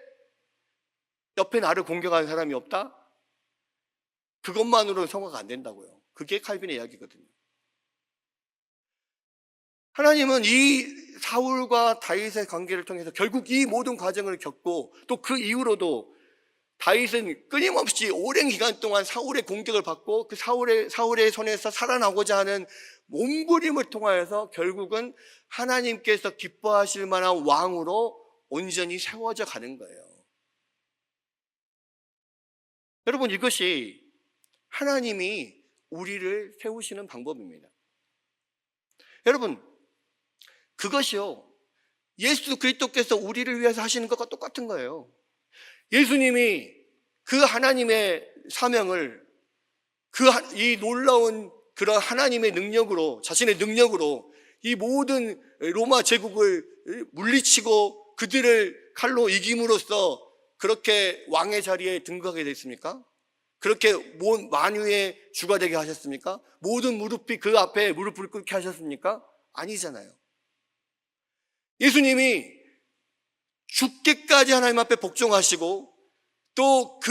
옆에 나를 공격하는 사람이 없다? 그것만으로는 성화가 안 된다고요. 그게 칼빈의 이야기거든요. 하나님은 이 사울과 다윗의 관계를 통해서 결국 이 모든 과정을 겪고 또 그 이후로도 다윗은 끊임없이 오랜 기간 동안 사울의 공격을 받고 그 사울의 손에서 살아나고자 하는 몸부림을 통하여서 결국은 하나님께서 기뻐하실 만한 왕으로 온전히 세워져 가는 거예요. 여러분, 이것이 하나님이 우리를 세우시는 방법입니다. 여러분, 그것이요, 예수 그리스도께서 우리를 위해서 하시는 것과 똑같은 거예요. 예수님이 그 하나님의 사명을 이 놀라운 그런 하나님의 능력으로, 자신의 능력으로 이 모든 로마 제국을 물리치고 그들을 칼로 이김으로써 그렇게 왕의 자리에 등극하게 됐습니까? 그렇게 만유의 주가 되게 하셨습니까? 모든 무릎이 그 앞에 무릎을 꿇게 하셨습니까? 아니잖아요. 예수님이 죽기까지 하나님 앞에 복종하시고 또 그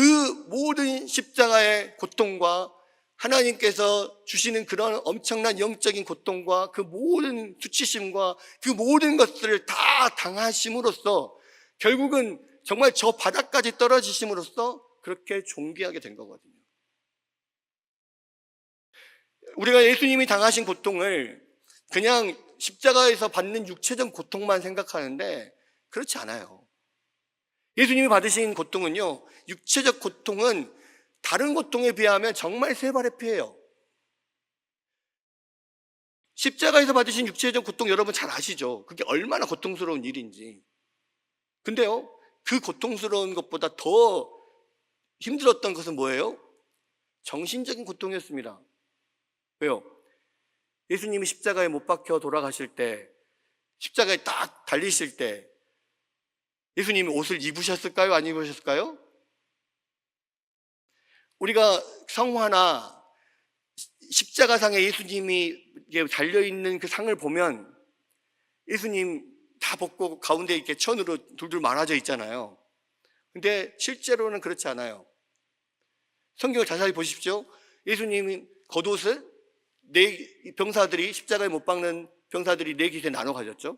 모든 십자가의 고통과 하나님께서 주시는 그런 엄청난 영적인 고통과 그 모든 수치심과 그 모든 것들을 다 당하심으로써 결국은 정말 저 바닥까지 떨어지심으로써 그렇게 존귀하게 된 거거든요. 우리가 예수님이 당하신 고통을 그냥 십자가에서 받는 육체적 고통만 생각하는데 그렇지 않아요. 예수님이 받으신 고통은요, 육체적 고통은 다른 고통에 비하면 정말 세 발의 피예요. 십자가에서 받으신 육체적 고통 여러분 잘 아시죠? 그게 얼마나 고통스러운 일인지. 근데요, 그 고통스러운 것보다 더 힘들었던 것은 뭐예요? 정신적인 고통이었습니다. 왜요? 예수님이 십자가에 못 박혀 돌아가실 때, 십자가에 딱 달리실 때 예수님이 옷을 입으셨을까요? 안 입으셨을까요? 우리가 성화나 십자가상에 예수님이 달려있는 그 상을 보면 예수님 다 벗고 가운데 이렇게 천으로 둘둘 말아져 있잖아요. 근데 실제로는 그렇지 않아요. 성경을 자세히 보십시오. 예수님이 겉옷을 병사들이 십자가에 못 박는 병사들이 네 깃에 나눠 가졌죠.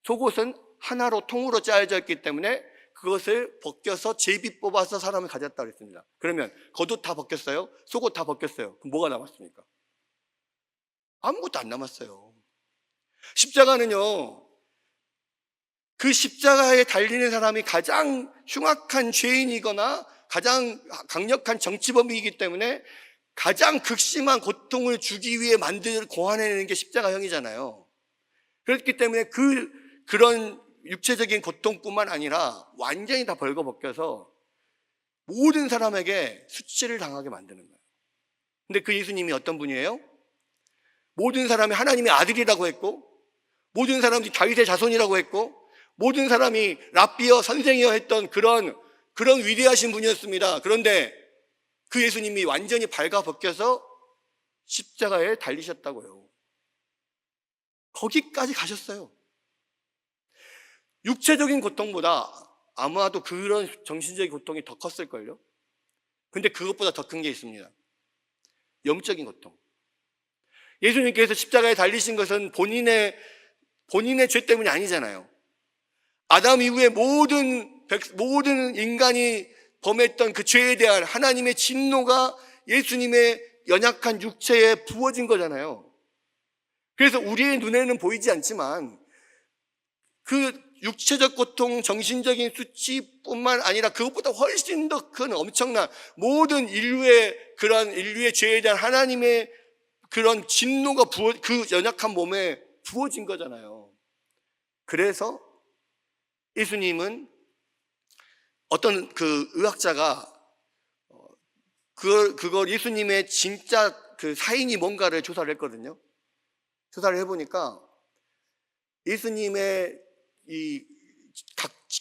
속옷은 하나로 통으로 짜여져 있기 때문에 그것을 벗겨서 제비 뽑아서 사람을 가졌다고 했습니다. 그러면 겉옷 다 벗겼어요? 속옷 다 벗겼어요. 그럼 뭐가 남았습니까? 아무것도 안 남았어요. 십자가는요, 그 십자가에 달리는 사람이 가장 흉악한 죄인이거나 가장 강력한 정치범이기 때문에 가장 극심한 고통을 주기 위해 고안해내는 게 십자가형이잖아요. 그렇기 때문에 그런 육체적인 고통뿐만 아니라 완전히 다 벌거벗겨서 모든 사람에게 수치를 당하게 만드는 거예요. 근데 그 예수님이 어떤 분이에요? 모든 사람이 하나님의 아들이라고 했고, 모든 사람들이 다윗의 자손이라고 했고, 모든 사람이 랍비여 선생이여 했던 그런 위대하신 분이었습니다. 그런데 그 예수님이 완전히 발가벗겨서 십자가에 달리셨다고요. 거기까지 가셨어요. 육체적인 고통보다 아마도 그런 정신적인 고통이 더 컸을걸요. 근데 그것보다 더 큰 게 있습니다. 영적인 고통. 예수님께서 십자가에 달리신 것은 본인의 죄 때문이 아니잖아요. 아담 이후에 모든 인간이 범했던 그 죄에 대한 하나님의 진노가 예수님의 연약한 육체에 부어진 거잖아요. 그래서 우리의 눈에는 보이지 않지만 그 육체적 고통, 정신적인 수치뿐만 아니라 그것보다 훨씬 더 큰 엄청난 모든 인류의 죄에 대한 하나님의 그런 진노가 그 연약한 몸에 부어진 거잖아요. 그래서 예수님은 어떤 그 의학자가 그걸 예수님의 진짜 그 사인이 뭔가를 조사를 했거든요. 조사를 해보니까 예수님의 이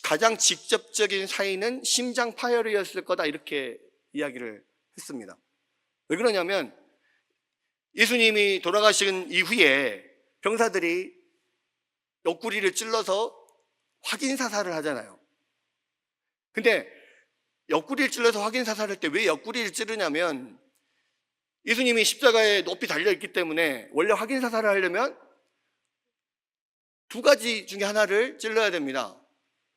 가장 직접적인 사인은 심장 파열이었을 거다 이렇게 이야기를 했습니다. 왜 그러냐면 예수님이 돌아가신 이후에 병사들이 옆구리를 찔러서 확인 사살을 하잖아요. 근데 옆구리를 찔러서 확인 사살할 때 왜 옆구리를 찌르냐면 예수님이 십자가에 높이 달려있기 때문에 원래 확인 사살을 하려면 두 가지 중에 하나를 찔러야 됩니다.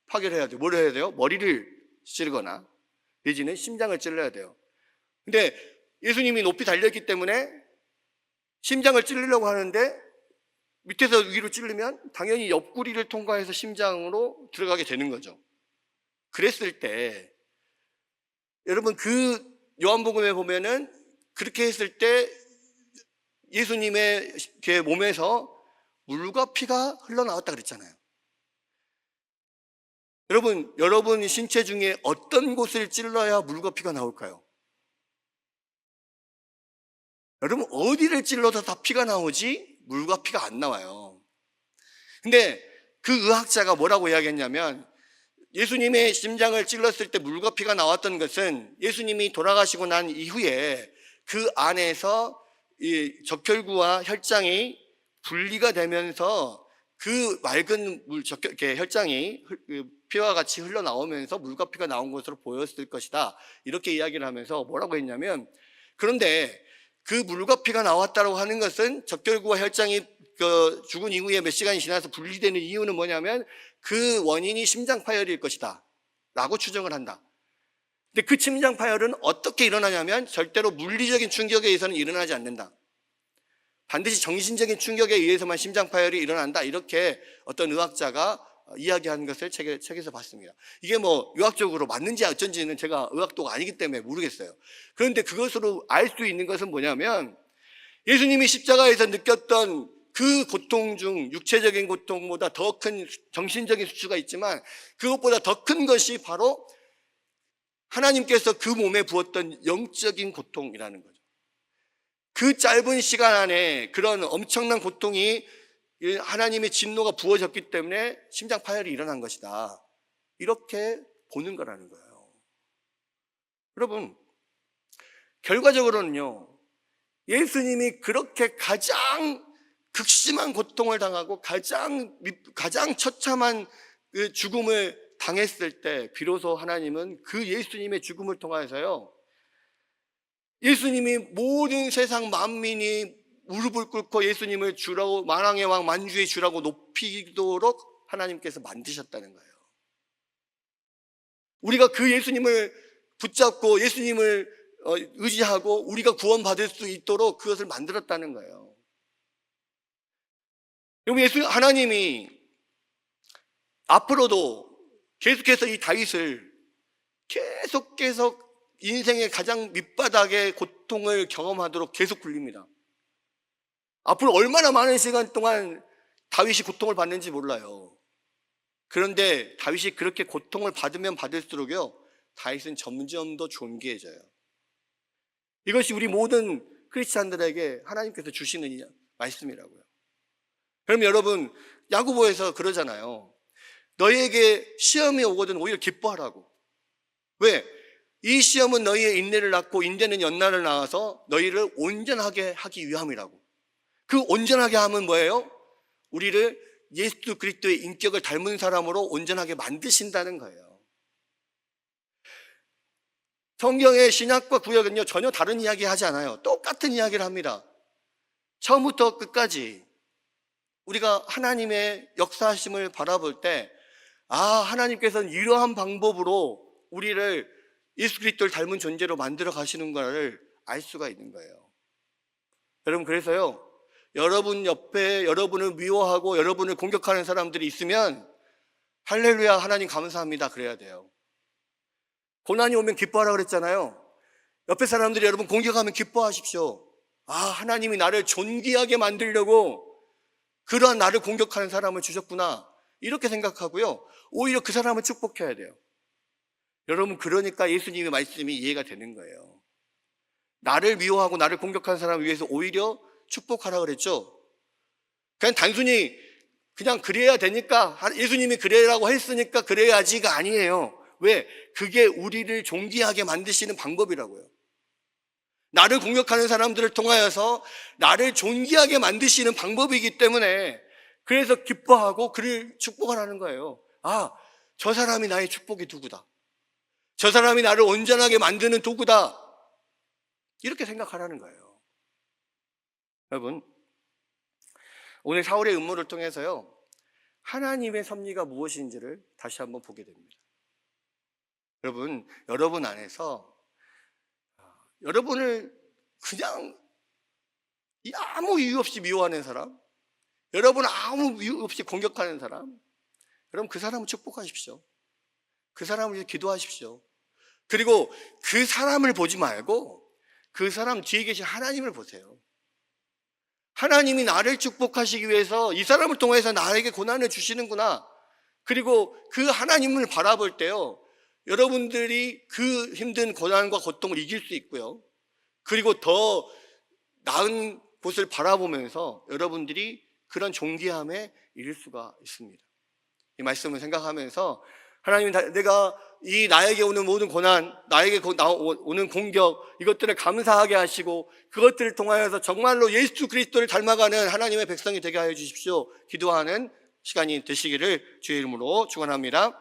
파괴해야 돼요. 뭘 해야 돼요? 머리를 찌르거나 내지는 심장을 찔러야 돼요. 근데 예수님이 높이 달려있기 때문에 심장을 찔르려고 하는데 밑에서 위로 찌르면 당연히 옆구리를 통과해서 심장으로 들어가게 되는 거죠. 그랬을 때 여러분 그 요한복음에 보면은 그렇게 했을 때 예수님의 몸에서 물과 피가 흘러나왔다 그랬잖아요. 여러분 신체 중에 어떤 곳을 찔러야 물과 피가 나올까요? 여러분 어디를 찔러서 다 피가 나오지 물과 피가 안 나와요. 근데 그 의학자가 뭐라고 이야기했냐면, 예수님의 심장을 찔렀을 때 물과 피가 나왔던 것은 예수님이 돌아가시고 난 이후에 그 안에서 이 적혈구와 혈장이 분리가 되면서 그 맑은 혈장이 피와 같이 흘러나오면서 물과 피가 나온 것으로 보였을 것이다, 이렇게 이야기를 하면서 뭐라고 했냐면, 그런데 그 물과 피가 나왔다고 하는 것은 적혈구와 혈장이 죽은 이후에 몇 시간이 지나서 분리되는 이유는 뭐냐면 그 원인이 심장 파열일 것이다 라고 추정을 한다. 근데 그 심장 파열은 어떻게 일어나냐면 절대로 물리적인 충격에 의해서는 일어나지 않는다. 반드시 정신적인 충격에 의해서만 심장 파열이 일어난다, 이렇게 어떤 의학자가 이야기한 것을 책에서 봤습니다. 이게 뭐 의학적으로 맞는지 어쩐지는 제가 의학도가 아니기 때문에 모르겠어요. 그런데 그것으로 알 수 있는 것은 뭐냐면, 예수님이 십자가에서 느꼈던 그 고통 중 육체적인 고통보다 더 큰 정신적인 수치가 있지만, 그것보다 더 큰 것이 바로 하나님께서 그 몸에 부었던 영적인 고통이라는 거죠. 그 짧은 시간 안에 그런 엄청난 고통이 하나님의 진노가 부어졌기 때문에 심장 파열이 일어난 것이다, 이렇게 보는 거라는 거예요. 여러분, 결과적으로는요, 예수님이 그렇게 가장 극심한 고통을 당하고 가장 처참한 그 죽음을 당했을 때 비로소 하나님은 그 예수님의 죽음을 통해서요, 예수님이 모든 세상 만민이 무릎을 꿇고 예수님을 주라고, 만왕의 왕 만주의 주라고 높이도록 하나님께서 만드셨다는 거예요. 우리가 그 예수님을 붙잡고 예수님을 의지하고 우리가 구원받을 수 있도록 그것을 만들었다는 거예요. 여러분, 하나님이 앞으로도 계속해서 이 다윗을 계속 인생의 가장 밑바닥의 고통을 경험하도록 계속 굴립니다. 앞으로 얼마나 많은 시간 동안 다윗이 고통을 받는지 몰라요. 그런데 다윗이 그렇게 고통을 받으면 받을수록요, 다윗은 점점 더 존귀해져요. 이것이 우리 모든 크리스찬들에게 하나님께서 주시는 말씀이라고요. 그럼 여러분, 야고보에서 그러잖아요. 너희에게 시험이 오거든 오히려 기뻐하라고. 왜? 이 시험은 너희의 인내를 낳고 인내는 연날을 낳아서 너희를 온전하게 하기 위함이라고. 그 온전하게 함은 뭐예요? 우리를 예수 그리스도의 인격을 닮은 사람으로 온전하게 만드신다는 거예요. 성경의 신약과 구약은요, 전혀 다른 이야기 하지 않아요. 똑같은 이야기를 합니다. 처음부터 끝까지 우리가 하나님의 역사하심을 바라볼 때, 하나님께서는 이러한 방법으로 우리를 예수 그리스도를 닮은 존재로 만들어 가시는 것을 알 수가 있는 거예요. 여러분, 그래서요, 여러분 옆에 여러분을 미워하고 여러분을 공격하는 사람들이 있으면 할렐루야, 하나님 감사합니다, 그래야 돼요. 고난이 오면 기뻐하라 그랬잖아요. 옆에 사람들이 여러분 공격하면 기뻐하십시오. 하나님이 나를 존귀하게 만들려고 그러한 나를 공격하는 사람을 주셨구나, 이렇게 생각하고요, 오히려 그 사람을 축복해야 돼요. 여러분, 그러니까 예수님의 말씀이 이해가 되는 거예요. 나를 미워하고 나를 공격하는 사람을 위해서 오히려 축복하라 그랬죠. 그냥 단순히 그냥 그래야 되니까, 예수님이 그래라고 했으니까 그래야지가 아니에요. 왜? 그게 우리를 존귀하게 만드시는 방법이라고요. 나를 공격하는 사람들을 통하여서 나를 존귀하게 만드시는 방법이기 때문에, 그래서 기뻐하고 그를 축복하라는 거예요. 저 사람이 나의 축복의 도구다, 저 사람이 나를 온전하게 만드는 도구다, 이렇게 생각하라는 거예요. 여러분, 오늘 사울의 음모를 통해서요, 하나님의 섭리가 무엇인지를 다시 한번 보게 됩니다. 여러분 안에서 여러분을 그냥 아무 이유 없이 미워하는 사람, 여러분을 아무 이유 없이 공격하는 사람, 여러분 그 사람을 축복하십시오. 그 사람을 위해 기도하십시오. 그리고 그 사람을 보지 말고 그 사람 뒤에 계신 하나님을 보세요. 하나님이 나를 축복하시기 위해서 이 사람을 통해서 나에게 고난을 주시는구나. 그리고 그 하나님을 바라볼 때요, 여러분들이 그 힘든 고난과 고통을 이길 수 있고요, 그리고 더 나은 곳을 바라보면서 여러분들이 그런 존귀함에 이를 수가 있습니다. 이 말씀을 생각하면서 하나님, 내가 이 나에게 오는 모든 고난, 나에게 오는 공격, 이것들을 감사하게 하시고 그것들을 통하여서 정말로 예수 그리스도를 닮아가는 하나님의 백성이 되게 하여 주십시오. 기도하는 시간이 되시기를 주의 이름으로 축원합니다.